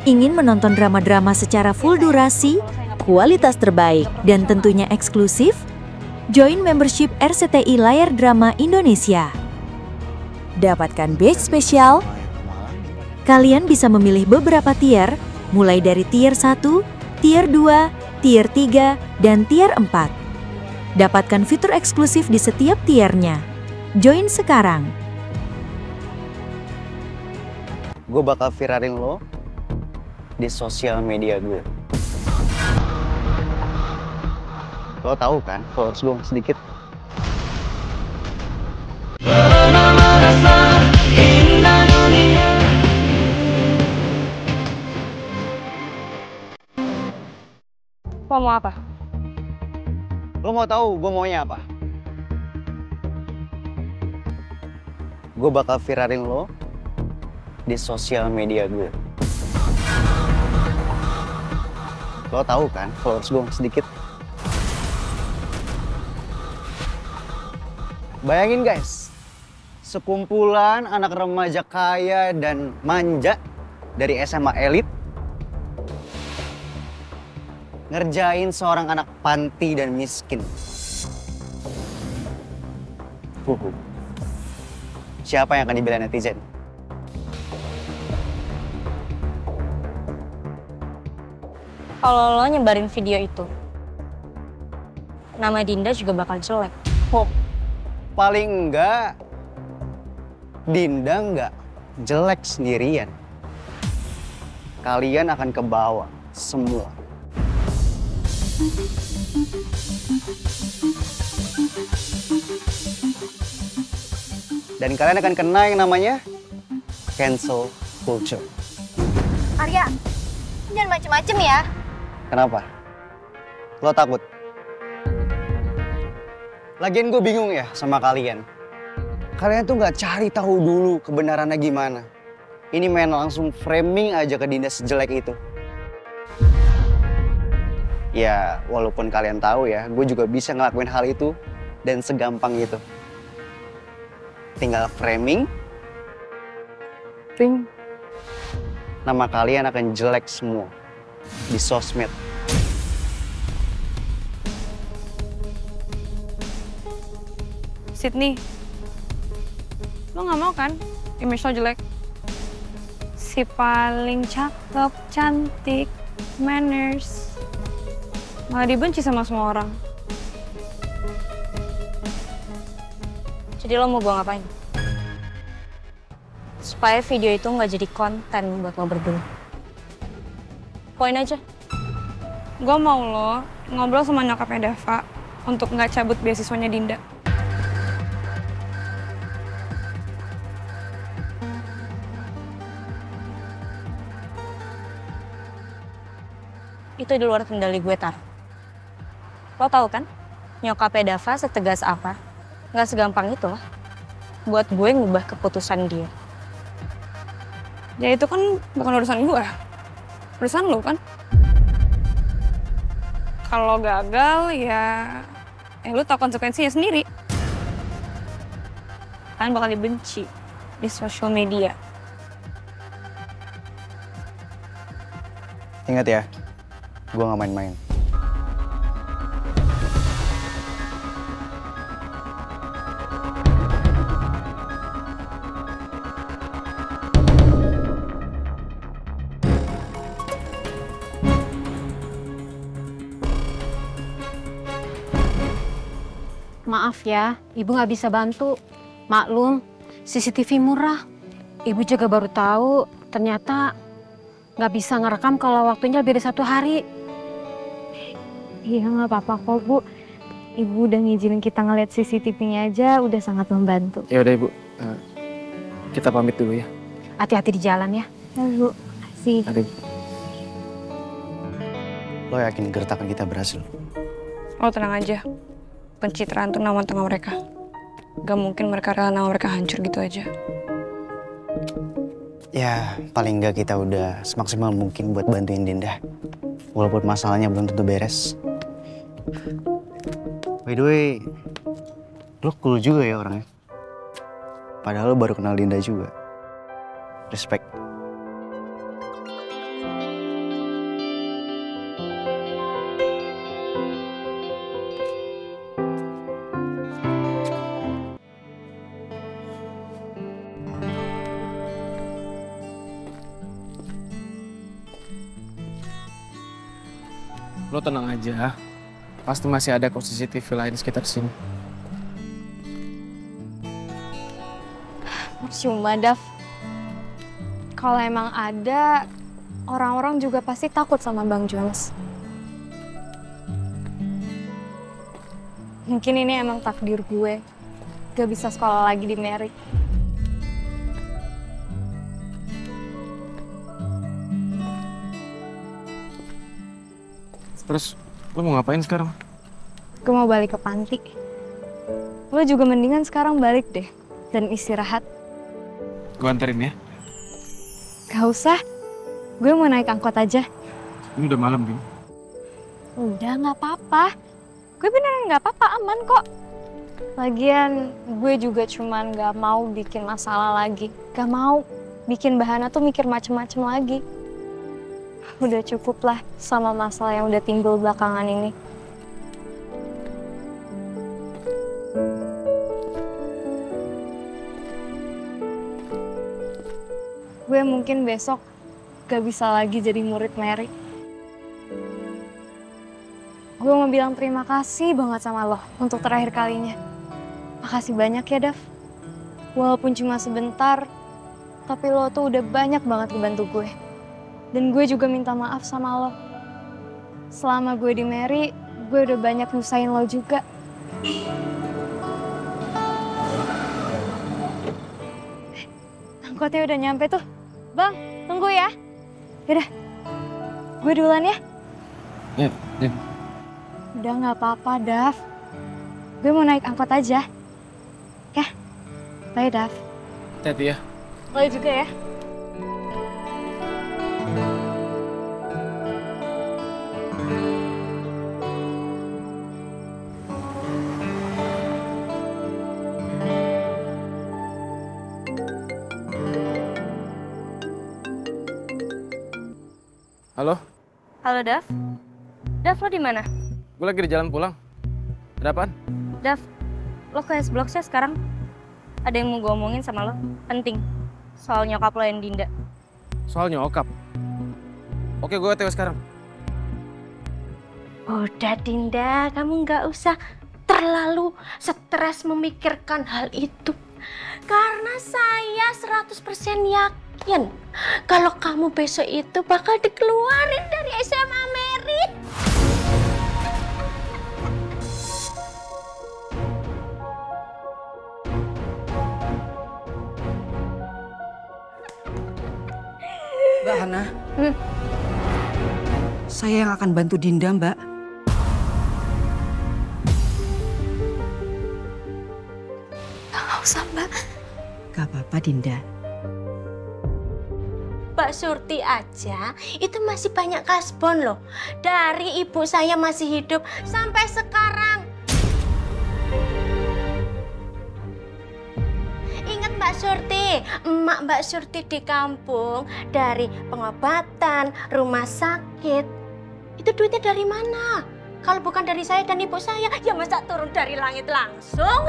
Ingin menonton drama-drama secara full durasi, kualitas terbaik, dan tentunya eksklusif? Join membership RCTI Layar Drama Indonesia. Dapatkan batch spesial. Kalian bisa memilih beberapa tier, mulai dari tier 1, tier 2, tier 3, dan tier 4. Dapatkan fitur eksklusif di setiap tiernya. Join sekarang. Gue bakal viralin lo di sosial media gue. Lo tahu kan, followers gue sedikit. Lo mau apa? Lo mau tahu gue maunya apa? Gue bakal viralin lo di sosial media gue. Lo tahu kan, followers gue sedikit. Bayangin guys, sekumpulan anak remaja kaya dan manja dari SMA elit ngerjain seorang anak panti dan miskin. Siapa yang akan dibela netizen? Kalau lo nyebarin video itu, nama Dinda juga bakal jelek. Paling enggak, Dinda enggak jelek sendirian. Kalian akan ke bawah semua. Dan kalian akan kena yang namanya cancel culture. Arya, jangan macem-macem ya. Kenapa? Lo takut? Lagian gue bingung ya sama kalian. Kalian tuh nggak cari tahu dulu kebenarannya gimana. Ini main langsung framing aja ke Dinda sejelek itu. Ya, walaupun kalian tahu ya, gue juga bisa ngelakuin hal itu dan segampang itu. Tinggal framing, ting, nama kalian akan jelek semua di sosmed. Sydney, lo nggak mau kan image lo jelek? Si paling cakep, cantik, manners, malah dibenci sama semua orang. Jadi lo mau gue ngapain? Supaya video itu nggak jadi konten buat lo berdua. Poin aja. Gue mau lo ngobrol sama nyokapnya Dava untuk nggak cabut beasiswanya Dinda. Itu di luar kendali gue, Tar. Lo tahu kan, nyokapnya Dava setegas apa? Nggak segampang itu lah. Buat gue ngubah keputusan dia. Ya itu kan bukan urusan gue. Urusan lo kan. Kalau gagal ya lo tau konsekuensinya sendiri. Kalian bakal dibenci di sosial media. Ingat ya, gue gak main-main. Maaf ya, Ibu nggak bisa bantu. Maklum, CCTV murah. Ibu juga baru tahu, ternyata nggak bisa ngerekam kalau waktunya lebih dari 1 hari. Iya, nggak apa-apa kok, Bu. Ibu udah ngizinin kita ngeliat CCTV-nya aja, udah sangat membantu. Ya udah Ibu, kita pamit dulu ya. Hati-hati di jalan ya. Ya, Bu. Makasih. Mari. Lo yakin gertakan kita berhasil? Lo tenang aja. Pencitraan tuh nama tengah mereka. Gak mungkin mereka rela nama mereka hancur gitu aja. Ya, paling nggak kita udah semaksimal mungkin buat bantuin Dinda. Walaupun masalahnya belum tentu beres. By the way, lo cool juga ya orangnya. Padahal lo baru kenal Dinda juga. Respect. Lo tenang aja. Pasti masih ada kok CCTV lain sekitar sini. Cuma Dav, kalau emang ada, orang-orang juga pasti takut sama Bang Jones. Mungkin ini emang takdir gue, gak bisa sekolah lagi di Mary. Terus, lo mau ngapain sekarang? Gue mau balik ke panti. Lo juga mendingan sekarang balik deh, dan istirahat. Gue anterin ya. Gak usah, gue mau naik angkot aja. Ini udah malam, Bim. Udah, gak apa-apa. Gue beneran gak apa-apa, aman kok. Lagian, gue juga cuman gak mau bikin masalah lagi. Gak mau bikin Bahana tuh mikir macem-macem lagi. Udah cukup lah sama masalah yang udah timbul belakangan ini. Gue mungkin besok gak bisa lagi jadi murid Mary. Gue mau bilang terima kasih banget sama lo untuk terakhir kalinya. Makasih banyak ya, Dav. Walaupun cuma sebentar, tapi lo tuh udah banyak banget ngebantu gue. Dan gue juga minta maaf sama lo. Selama gue di Mary, gue udah banyak nyusahin lo juga. Angkotnya udah nyampe tuh. Bang, tunggu ya. Yaudah, gue duluan ya. Ya. Udah gak apa-apa, Dav. Gue mau naik angkot aja. Ya, bye, Dav. Hati-hati ya. Lo juga ya. Halo? Halo, Dav. Dav, lo di mana? Gue lagi di jalan pulang. Ada apaan? Dav, lo ke S-Block ya sekarang? Ada yang mau gue omongin sama lo. Penting. Soal nyokap lo yang Dinda. Soal nyokap? Oke, gue OTW sekarang. Udah Dinda, kamu nggak usah terlalu stres memikirkan hal itu. Karena saya 100% yakin kalau kamu besok itu bakal dikeluarin dari SMA Mary. Mbak Hana, saya yang akan bantu Dinda, Mbak. Nggak usah, Mbak. Gak apa-apa, Dinda. Mbak Surti aja itu masih banyak kasbon loh. Dari ibu saya masih hidup sampai sekarang. Ingat Mbak Surti, emak Mbak Surti di kampung dari pengobatan, rumah sakit. Itu duitnya dari mana? Kalau bukan dari saya dan ibu saya, ya masa turun dari langit langsung?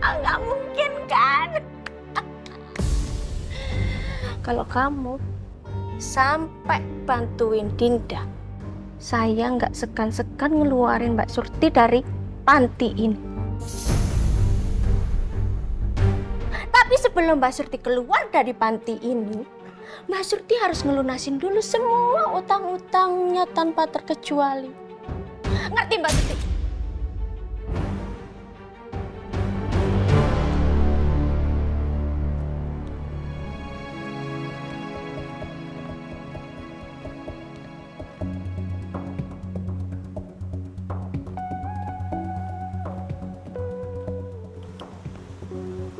Nggak mungkin kan? Kalau kamu sampai bantuin Dinda, saya nggak segan-segan ngeluarin Mbak Surti dari panti ini. Tapi sebelum Mbak Surti keluar dari panti ini, Mbak Surti harus ngelunasin dulu semua utang-utangnya tanpa terkecuali. Ngerti Mbak Surti?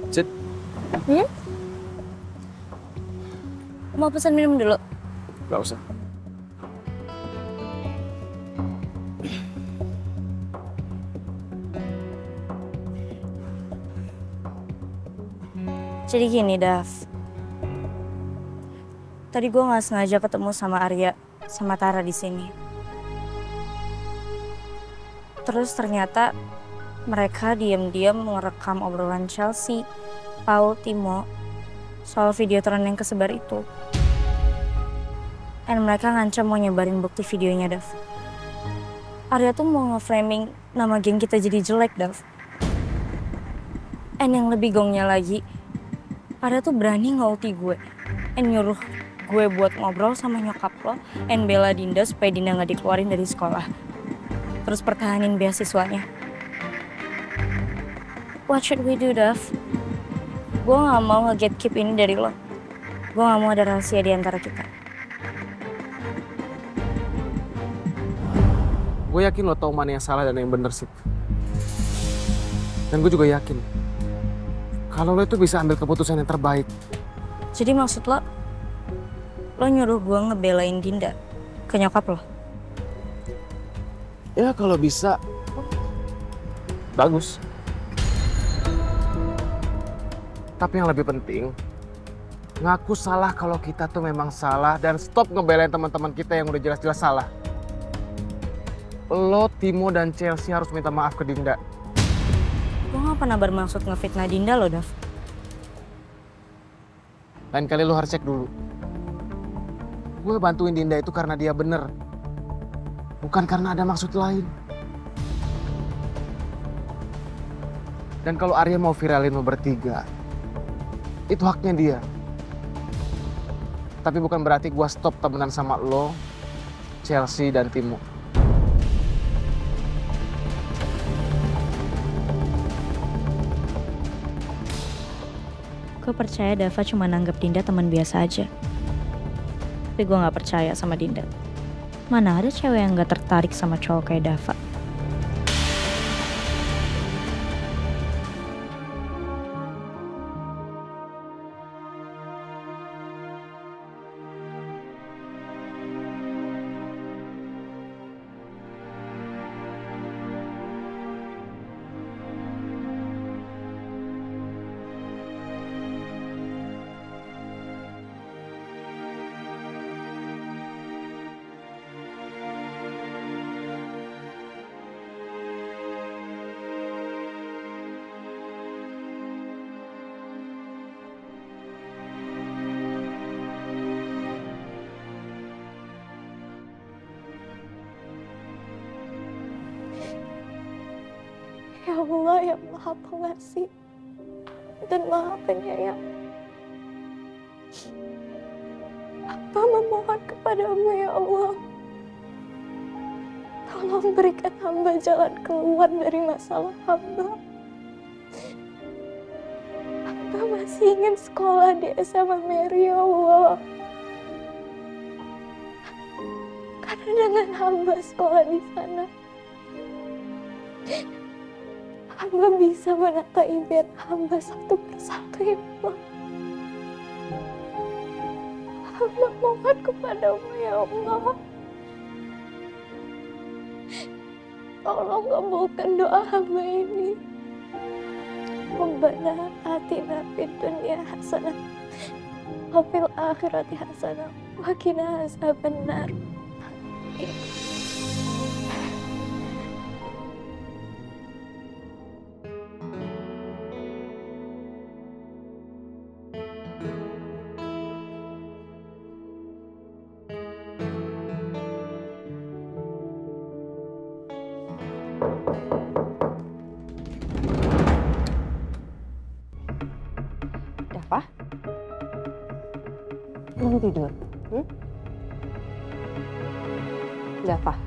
Cid. Mau pesan minum dulu? Gak usah. Jadi gini, Dav. Tadi gue nggak sengaja ketemu sama Arya sama Tara di sini. Terus ternyata mereka diam-diam merekam obrolan Chelsea, Paul, Timo soal video tren yang kesebar itu. Dan mereka ngancam mau nyebarin bukti videonya, Dav. Arya tuh mau nge-framing nama geng kita jadi jelek, Dav. And yang lebih gongnya lagi, Arya tuh berani nge-ulti gue. And nyuruh gue buat ngobrol sama nyokap lo and bela Dinda supaya Dinda gak dikeluarin dari sekolah. Terus pertahanin beasiswanya. What should we do, Dav? Gue gak mau nge-gatekeep ini dari lo. Gue gak mau ada rahasia di antara kita. Gue yakin lo tau mana yang salah dan yang bener sih. Dan gue juga yakin kalau lo itu bisa ambil keputusan yang terbaik. Jadi maksud lo nyuruh gue ngebelain Dinda ke nyokap lo? Ya kalau bisa, bagus. Tapi yang lebih penting, ngaku salah kalau kita tuh memang salah dan stop ngebelain teman-teman kita yang udah jelas-jelas salah. Lo, Timo, dan Chelsea harus minta maaf ke Dinda. Gue gak pernah bermaksud ngefitnah Dinda lo, Dav. Lain kali lo harus cek dulu. Gue bantuin Dinda itu karena dia bener. Bukan karena ada maksud lain. Dan kalau Arya mau viralin lo bertiga, itu haknya dia. Tapi bukan berarti gue stop temenan sama lo, Chelsea, dan Timo. Gue percaya Dava cuma nanggep Dinda teman biasa aja. Tapi gue gak percaya sama Dinda. Mana ada cewek yang gak tertarik sama cowok kayak Dava. Ya Allah yang Maha Pengasih dan Maha Penyayang, hamba memohon kepadamu ya Allah, tolong berikan hamba jalan keluar dari masalah hamba. Hamba masih ingin sekolah di SMA Mary ya Allah, karena dengan hamba sekolah di sana, hamba bisa menata impian hamba satu persatu ya Allah. Hamba mohon kepadamu ya Allah, tolong kabulkan doa hamba ini. Rabbana atina fid dunya hasanah wa fil akhirati hasanah wa qina azabannar. Dava? Belum tidur? Dava,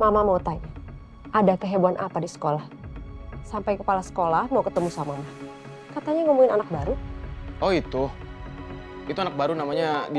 Mama mau tanya, ada kehebohan apa di sekolah? Sampai kepala sekolah mau ketemu sama Mama. Katanya ngomongin anak baru. Oh itu anak baru namanya